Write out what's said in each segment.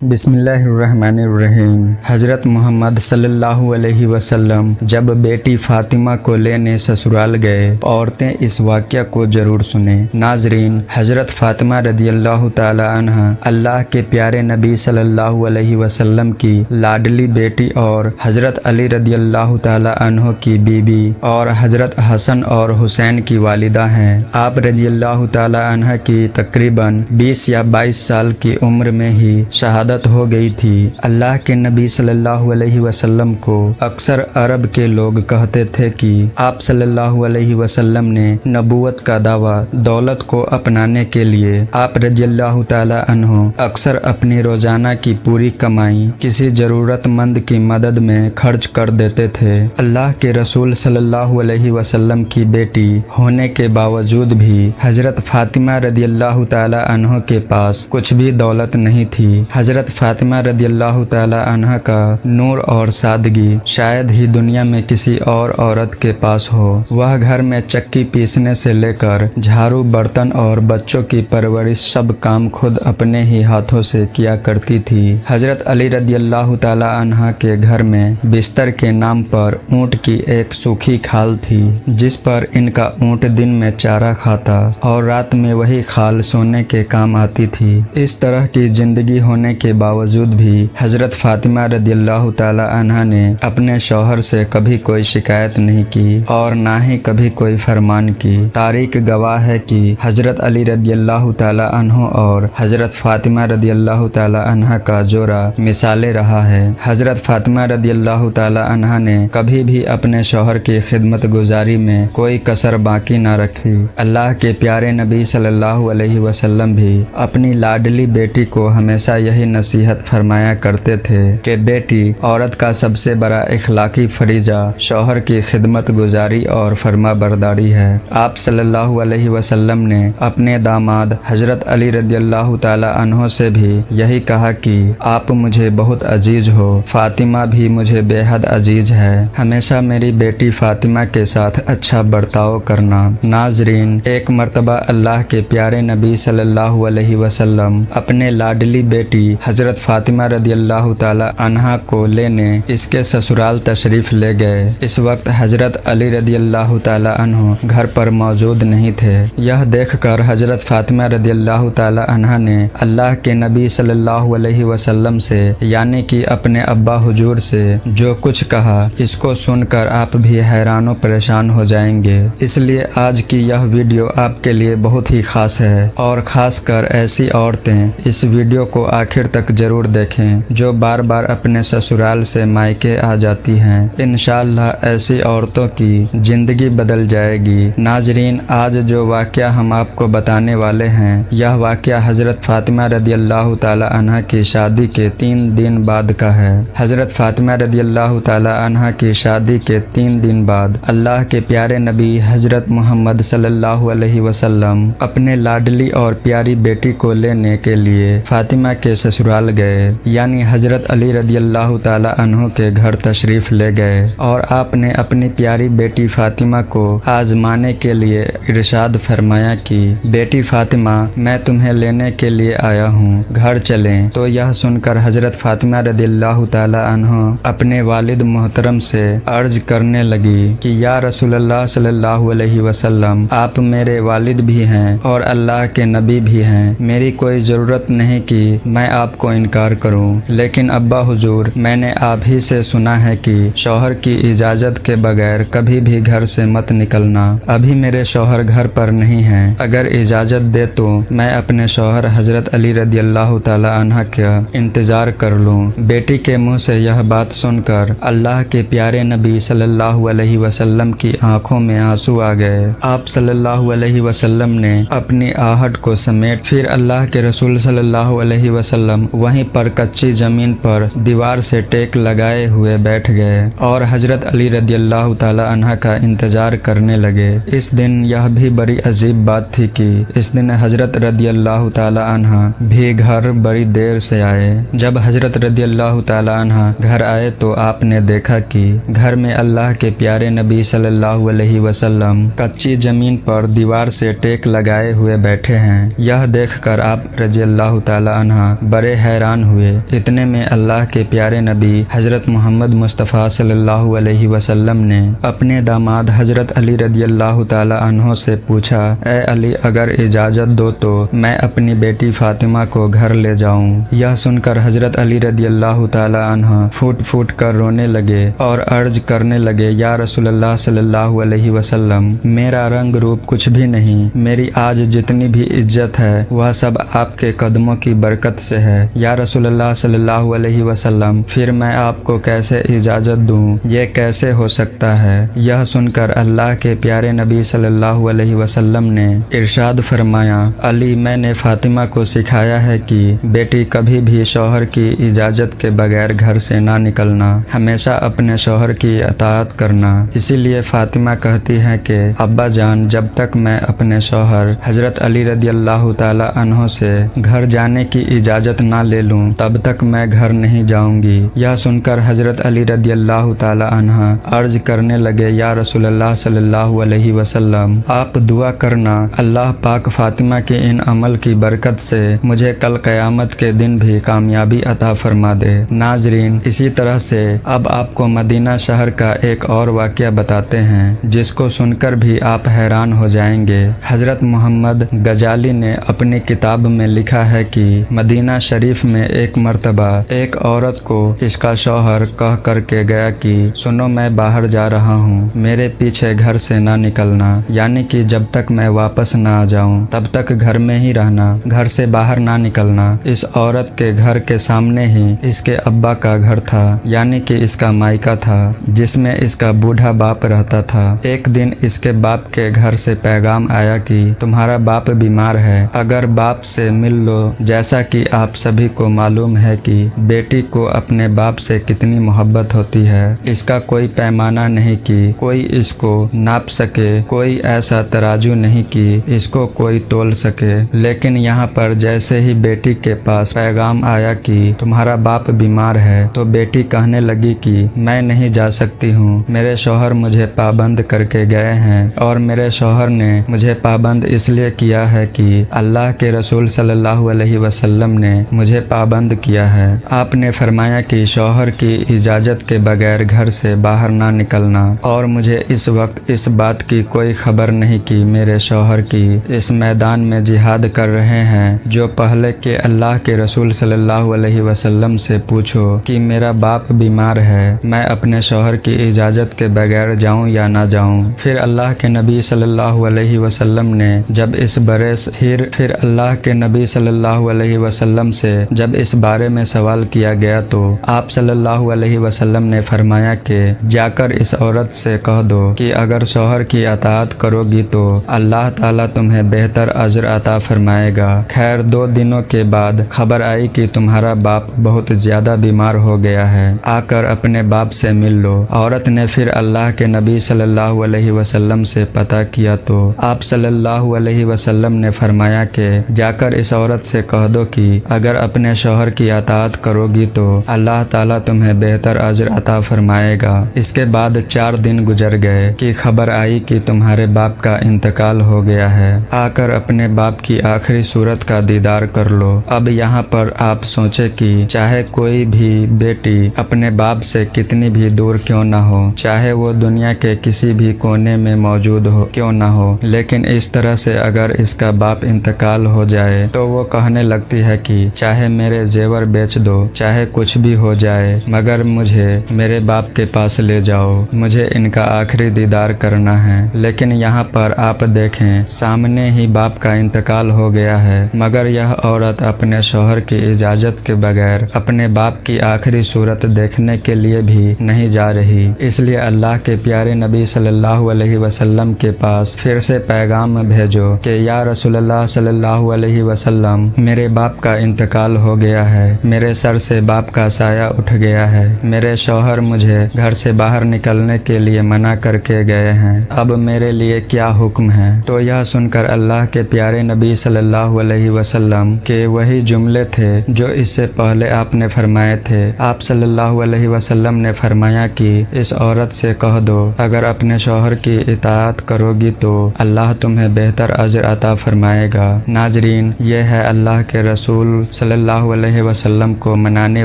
बिस्मिल्लाहिर्रहमानिर्रहीम। हज़रत मोहम्मद सल्लल्लाहु अलैहि वसल्लम जब बेटी फातिमा को लेने ससुराल गए, औरतें इस वाक़या को ज़रूर सुने। नाज़रीन, हज़रत फातिमा रदियल्लाहु ताला अन्हा अल्लाह के प्यारे नबी सल्लल्लाहु अलैहि वसल्लम की लाडली बेटी और हज़रत अली रदियल्लाहु ताला अन्हो की बीबी और हज़रत हसन और हुसैन की वालिदा हैं। आप रदियल्लाहु ताला अन्हा की तकरीबन 20 या 22 साल की उम्र में ही शहादत हो गई थी। अल्लाह के नबी सल्लल्लाहु अलैहि वसल्लम को अक्सर अरब के लोग कहते थे कि आप सल्लल्लाहु अलैहि वसल्लम ने नबूवत का दावा दौलत को अपनाने के लिए आप रज़ियल्लाहु ताला अन्हो अक्सर अपनी रोजाना की पूरी कमाई किसी जरूरतमंद की मदद में खर्च कर देते थे। अल्लाह के रसूल सल्लल्लाहु अलैहि वसल्लम की बेटी होने के बावजूद भी हजरत फातिमा रज़ियल्लाहु ताला अन्हो के पास कुछ भी दौलत नहीं थी। हजरत फातिमा रदियल्लाहु ताला अन्हा का नूर और सादगी शायद ही दुनिया में किसी और औरत के पास हो। वह घर में चक्की पीसने से लेकर झाड़ू, बर्तन और बच्चों की परवरिश सब काम खुद अपने ही हाथों से किया करती थी। हजरत अली रदियल्लाहु ताला अन्हा के घर में बिस्तर के नाम पर ऊँट की एक सूखी खाल थी, जिस पर इनका ऊँट दिन में चारा खाता और रात में वही खाल सोने के काम आती थी। इस तरह की जिंदगी होने के बावजूद भी हजरत फातिमा रदियल्लाहु ताला अन्हा ने अपने शौहर से कभी कोई शिकायत नहीं की और ना ही कभी कोई फरमान की। तारीख गवाह है कि हजरत अली रदियल्लाहु ताला अन्हो और हजरत फातिमा रदियल्लाहु ताला अन्हा का जोड़ा मिसाले रहा है। हजरत फातिमा रदियल्लाहु ताला अन्हा ने कभी भी अपने शौहर की खिदमत गुजारी में कोई कसर बाकी ना रखी। अल्लाह के प्यारे नबी सल्लल्लाहु अलैहि वसल्लम भी अपनी लाडली बेटी को हमेशा यही नसीहत फरमाया करते थे कि बेटी औरत का सबसे बड़ा इखलाकी फरीजा शौहर की खिदमत गुजारी और फरमा बरदारी है। आप सल्लल्लाहु अलैहि वसल्लम ने अपने दामाद हजरत अली रदियल्लाहु ताला अन्हो से भी यही कहा कि आप मुझे बहुत अजीज हो, फातिमा भी मुझे बेहद अजीज है। हमेशा मेरी बेटी फातिमा के साथ अच्छा बर्ताव करना। नाजरीन, एक मर्तबा अल्लाह के प्यारे नबी सल्लल्लाहु अलैहि वसल्लम अपने लाडली बेटी हजरत फातिमा रदियल्लाहु ताला अन्हा को लेने इसके ससुराल तशरीफ ले गए। इस वक्त हजरत अली रदियल्लाहु ताला अन्हो घर पर मौजूद नहीं थे। यह देखकर हजरत फातिमा रदियल्लाहु ताला अन्हा ने अल्लाह के नबी सल्लल्लाहु अलैहि वसल्लम से यानी कि अपने अब्बा हुजूर से जो कुछ कहा, इसको सुनकर आप भी हैरान परेशान हो जाएंगे। इसलिए आज की यह वीडियो आपके लिए बहुत ही खास है और खासकर ऐसी औरतें इस वीडियो को आखिर तक जरूर देखें जो बार बार अपने ससुराल से मायके आ जाती हैं। इंशाअल्लाह ऐसी औरतों की जिंदगी बदल जाएगी। नाजरीन, आज जो वाक़या हम आपको बताने वाले हैं, यह वाक़या हजरत फातिमा रदियल्लाहु ताला अन्हा की शादी के 3 दिन बाद का है। हजरत फातिमा रदियल्लाहु ताला अन्हा की शादी के 3 दिन बाद अल्लाह के प्यारे नबी हजरत मोहम्मद सल्लल्लाहु अलैहि वसल्लम अपने लाडली और प्यारी बेटी को लेने के लिए फातिमा के ससुराल गए, यानी हजरत अली रदियल्लाहु ताला अन्हो के घर तशरीफ ले गए और आपने अपनी प्यारी बेटी फातिमा को आजमाने के लिए इरशाद फरमाया कि बेटी फातिमा, मैं तुम्हें लेने के लिए आया हूँ, घर चलें। तो यह सुनकर हजरत फातिमा रदियल्लाहु ताला अन्हो अपने वालिद मोहतरम से अर्ज करने लगी कि या रसूलल्लाह सल्लल्लाहु अलैहि वसल्लम, आप मेरे वालिद भी हैं और अल्लाह के नबी भी हैं। मेरी कोई ज़रूरत नहीं कि मैं आपको इनकार करूं, लेकिन अब्बा हुजूर, मैंने आप ही से सुना है कि शौहर की इजाज़त के बगैर कभी भी घर से मत निकलना। अभी मेरे शौहर घर पर नहीं हैं, अगर इजाज़त दे तो मैं अपने शौहर हजरत अली रदियल्लाहु ताला अन्हा का इंतज़ार कर लूं। बेटी के मुंह से यह बात सुनकर अल्लाह के प्यारे नबी सल्लल्लाहु अलैहि वसल्लम की आंखों में आंसू आ गए। आप सल्लल्लाहु अलैहि वसल्लम ने अपनी आहट को समेट फिर अल्लाह के रसूल सल्लल्लाहु अलैहि वसल्लम वहीं पर कच्ची जमीन पर दीवार से टेक लगाए हुए बैठ गए और हजरत अली रदियल्लाहु ताला अन्हा का इंतजार करने लगे। इस दिन यह भी बड़ी अजीब बात थी कि इस दिन हजरत रदियल्लाहु ताला अन्हा भी घर बड़ी देर से आए। जब हजरत रदियल्लाहु ताला अन्हा घर आए तो आपने देखा कि घर में अल्लाह के प्यारे नबी सल्लल्लाहु अलैहि वसल्लम कच्ची जमीन पर दीवार से टेक लगाए हुए बैठे हैं। यह देखकर आप रज़ियल्लाहु ताला अन्हा बड़े सारे हैरान हुए। इतने में अल्लाह के प्यारे नबी हजरत मोहम्मद मुस्तफ़ा सल्लल्लाहु अलैहि वसल्लम ने अपने दामाद हजरत अली रदियल्लाहु ताला अन्हो से पूछा, ए अली, अगर इजाज़त दो तो मैं अपनी बेटी फातिमा को घर ले जाऊं। यह सुनकर हजरत अली रदियल्लाहु ताला अन्हा फूट फूट कर रोने लगे और अर्ज करने लगे, या रसूलल्लाह सल्लल्लाहु अलैहि वसल्लम, मेरा रंग रूप कुछ भी नहीं, मेरी आज जितनी भी इज्जत है वह सब आपके कदमों की बरकत से है। या रसूलल्लाह सल्लल्लाहु अलैहि वसल्लम, फिर मैं आपको कैसे इजाज़त दूं, ये कैसे हो सकता है। यह सुनकर अल्लाह के प्यारे नबी सल्लल्लाहु अलैहि वसल्लम ने इरशाद फरमाया, अली, मैंने फातिमा को सिखाया है कि बेटी कभी भी शौहर की इजाज़त के बगैर घर से ना निकलना, हमेशा अपने शौहर की अताअत करना। इसीलिए फातिमा कहती है कि अब्बा जान, जब तक मैं अपने शौहर हजरत अली रदियल्लाहु ताला अन्हो से घर जाने की इजाज़त ना ले लूं तब तक मैं घर नहीं जाऊंगी। यह सुनकर हजरत अली रदियल्लाहु ताला अन्हा अर्ज करने लगे, या रसूलल्लाह सल्लल्लाहु अलैहि वसल्लम, आप दुआ करना अल्लाह पाक फातिमा के इन अमल की बरकत से मुझे कल क़यामत के दिन भी कामयाबी अता फरमा दे। नाजरीन, इसी तरह से अब आपको मदीना शहर का एक और वाक़या बताते हैं जिसको सुनकर भी आप हैरान हो जाएंगे। हजरत मोहम्मद गजाली ने अपनी किताब में लिखा है कि मदीना शरीफ में एक मर्तबा एक औरत को इसका शौहर कह करके गया कि सुनो, मैं बाहर जा रहा हूँ, मेरे पीछे घर से ना निकलना, यानी कि जब तक मैं वापस ना आ जाऊँ तब तक घर में ही रहना, घर से बाहर ना निकलना। इस औरत के घर के सामने ही इसके अब्बा का घर था, यानी कि इसका मायका था, जिसमें इसका बूढ़ा बाप रहता था। एक दिन इसके बाप के घर से पैगाम आया कि तुम्हारा बाप बीमार है, अगर बाप से मिल लो। जैसा कि आप सभी को मालूम है कि बेटी को अपने बाप से कितनी मोहब्बत होती है, इसका कोई पैमाना नहीं कि कोई इसको नाप सके, कोई ऐसा तराजू नहीं कि इसको कोई तोल सके। लेकिन यहाँ पर जैसे ही बेटी के पास पैगाम आया कि तुम्हारा बाप बीमार है, तो बेटी कहने लगी कि मैं नहीं जा सकती हूँ, मेरे शौहर मुझे पाबंद करके गए हैं, और मेरे शौहर ने मुझे पाबंद इसलिए किया है कि अल्लाह के रसूल सल्लल्लाहु अलैहि वसल्लम ने मुझे पाबंद किया है। आपने फरमाया कि शौहर की इजाज़त के बगैर घर से बाहर ना निकलना, और मुझे इस वक्त इस बात की कोई खबर नहीं कि मेरे शौहर की इस मैदान में जिहाद कर रहे हैं, जो पहले के अल्लाह के रसूल सल्लल्लाहु अलैहि वसल्लम से पूछो कि मेरा बाप बीमार है, मैं अपने शौहर की इजाज़त के बगैर जाऊं या ना जाऊं। फिर अल्लाह के नबी सल्लल्लाहु अलैहि वसल्लम ने जब इस फिर अल्लाह के नबी सल्लल्लाहु अलैहि वसल्लम से जब इस बारे में सवाल किया गया तो आप सल्लल्लाहु अलैहि वसल्लम ने फरमाया कि जाकर इस औरत से कह दो कि अगर शौहर की अताअत करोगी तो अल्लाह ताला तुम्हें बेहतर अजर अता फरमाएगा। खैर, 2 दिनों के बाद खबर आई कि तुम्हारा बाप बहुत ज्यादा बीमार हो गया है, आकर अपने बाप से मिल लो। औरत ने फिर अल्लाह के नबी सल्लल्लाहु अलैहि वसल्लम से पता किया तो आप सल्लल्लाहु अलैहि वसल्लम ने फरमाया कि जाकर इस औरत से कह दो कि अगर अपने शौहर की अताअत करोगी तो अल्लाह ताला तुम्हें बेहतर अजर अता फरमाएगा। इसके बाद 4 दिन गुजर गए कि खबर आई कि तुम्हारे बाप का इंतकाल हो गया है, आकर अपने बाप की आखिरी सूरत का दीदार कर लो। अब यहाँ पर आप सोचे कि चाहे कोई भी बेटी अपने बाप से कितनी भी दूर क्यों ना हो, चाहे वो दुनिया के किसी भी कोने में मौजूद हो क्यों ना हो, लेकिन इस तरह से अगर इसका बाप इंतकाल हो जाए तो वो कहने लगती है कि चाहे मेरे जेवर बेच दो, चाहे कुछ भी हो जाए, मगर मुझे मेरे बाप के पास ले जाओ, मुझे इनका आखिरी दीदार करना है। लेकिन यहाँ पर आप देखें, सामने ही बाप का इंतकाल हो गया है, मगर यह औरत अपने शौहर की इजाज़त के बगैर अपने बाप की आखिरी सूरत देखने के लिए भी नहीं जा रही। इसलिए अल्लाह के प्यारे नबी सल्लल्लाहु अलैहि वसल्लम के पास फिर से पैगाम भेजो कि या रसूलल्लाह सल्लल्लाहु अलैहि वसल्लम, मेरे बाप का इंतकाल हो गया है, मेरे सर से बाप का साया उठ गया है, मेरे शौहर मुझे घर से बाहर निकलने के लिए मना करके गए हैं, अब मेरे लिए क्या हुक्म है। तो यह सुनकर अल्लाह के प्यारे नबी सल्लल्लाहु अलैहि वसल्लम के वही जुमले थे जो इससे पहले आपने फरमाए थे। आप सल्लल्लाहु अलैहि वसल्लम ने फरमाया कि इस औरत से कह दो अगर अपने शौहर की इताअत करोगी तो अल्लाह तुम्हें बेहतर अजर अता फरमाएगा। नाजरीन, ये है अल्लाह के रसूल सल्लल्लाहु अलैहि वसल्लम को मनाने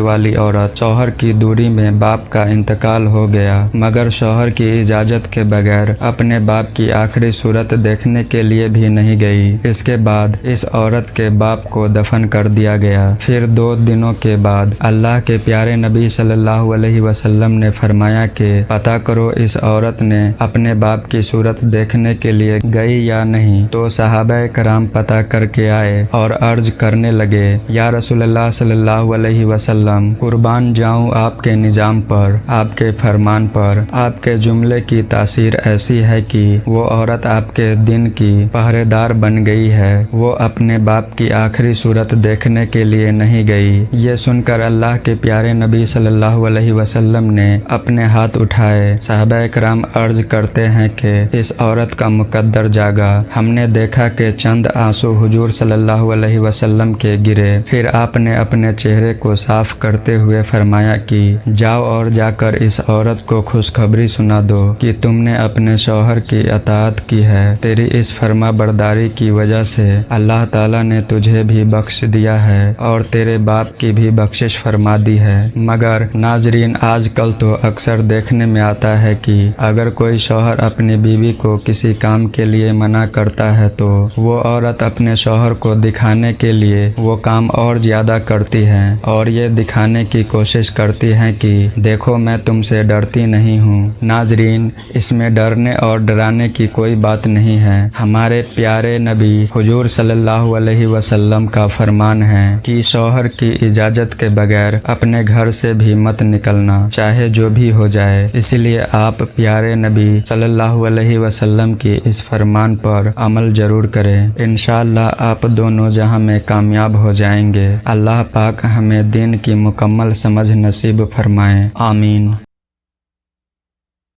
वाली औरत शौहर की दूरी में बाप का इंतकाल हो गया, मगर शौहर की इजाजत के बगैर अपने बाप की आखिरी सूरत देखने के लिए भी नहीं गई। इसके बाद इस औरत के बाप को दफन कर दिया गया। फिर 2 दिनों के बाद अल्लाह के प्यारे नबी सल्लल्लाहु अलैहि वसल्लम ने फरमाया कि पता करो इस औरत ने अपने बाप की सूरत देखने के लिए गई या नहीं। तो सहाबाए कराम पता करके आए और अर्ज करने लगे, या रसूलल्लाह सल्लल्लाहु अलैहि वसल्लम, कुर्बान जाऊं आपके निजाम पर, आपके फरमान पर। आपके जुमले की तासीर ऐसी है कि वो औरत आपके दिन की पहरेदार बन गई है। वो अपने बाप की आखिरी सूरत देखने के लिए नहीं गई। ये सुनकर अल्लाह के प्यारे नबी सल्लल्लाहु अलैहि वसल्लम ने अपने हाथ उठाए। सहाबाए कराम अर्ज करते हैं कि इस औरत का मुकद्दर जागा। हमने देखा कि चंद आंसू हुजूर सल्लल्लाहु अलैहि वसल्लम के गिरे। फिर आपने अपने चेहरे को साफ करते हुए फरमाया कि जाओ और जाकर इस औरत को खुशखबरी सुना दो कि तुमने अपने शौहर की अताअत की है। तेरी इस फर्मा बरदारी की वजह से अल्लाह ताला ने तुझे भी बख्श दिया है और तेरे बाप की भी बख्शिश फरमा दी है। मगर नाजरीन, आजकल तो अक्सर देखने में आता है कि अगर कोई शौहर अपनी बीवी को किसी काम के लिए मना करता है तो वो औरत अपने शौहर को दिखाने के लिए वो काम और ज्यादा करती है और ये दिखाने की कोशिश करती है कि देखो मैं तुमसे डरती नहीं हूँ। नाजरीन, इसमें डरने और डराने की कोई बात नहीं है। हमारे प्यारे नबी हुजूर सल्लल्लाहु अलैहि वसल्लम का फरमान है कि शौहर की इजाजत के बगैर अपने घर से भी मत निकलना, चाहे जो भी हो जाए। इसलिए आप प्यारे नबी सल्लल्लाहु अलैहि वसल्लम की इस फरमान पर अमल जरूर करें। इंशाअल्लाह आप दोनों जहां में कामयाब हो जाएंगे। अल्लाह पाक हमें दीन की मुकम्मल समझ नसीब फरमाएं। आमीन।